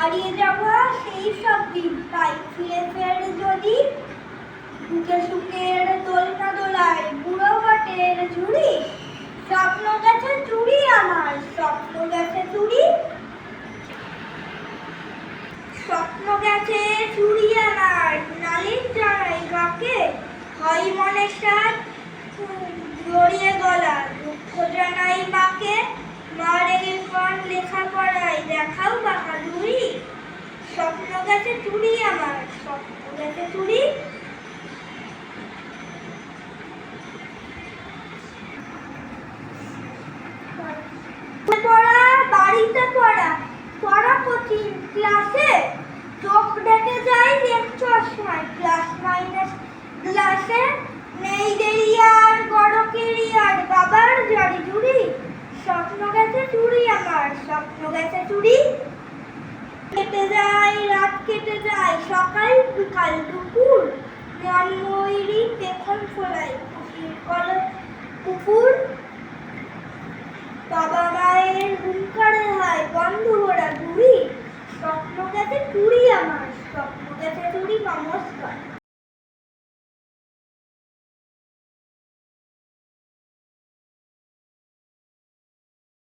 হারিয়ে যাওয়া সেই সব দিন তাই ফিরে ফের যদি বুকে সুখের দোলনা দোলায় বুড়ো ঘাটের ঝুড়ি স্বপ্ন গেছে চুড়ি আমার স্বপ্ন গেছে চুড়ি স্বপ্ন গেছে চুড়ি আমার নালিশ জানাই কাকে হয় মনের সাথ জড়িয়ে গলা দুঃখ জানাই মাকে মা রেগে কোন লেখাপড়ায় দেখাও বাহাদুরি স্বপ্ন গেছে চুড়ি আমার স্বপ্ন গেছে চুড়ি পড়া বাড়িতে পড়া পড়া কোচিং ক্লাসে চোখ ডেকে যায় এক চশমায় ক্লাস মাইনাস ক্লাসে নেই দেরি আর বড় কেরিয়ার বাবার জারি জুড়ি স্বপ্ন গেছে চুড়ি আমার স্বপ্ন গেছে চুড়ি কেটে যায় রাত কেটে যায় সকাল বিকাল দুপুর মন ময়ূরী পেখম ফোলায় খুশির কলম পুকুর বাবা মায়ের হুঙ্কারে হয় বন্ধ ওরা ঘুরি স্বপ্ন গেছে চুড়ি আমার স্বপ্ন গেছে চুড়ি নমস্কার।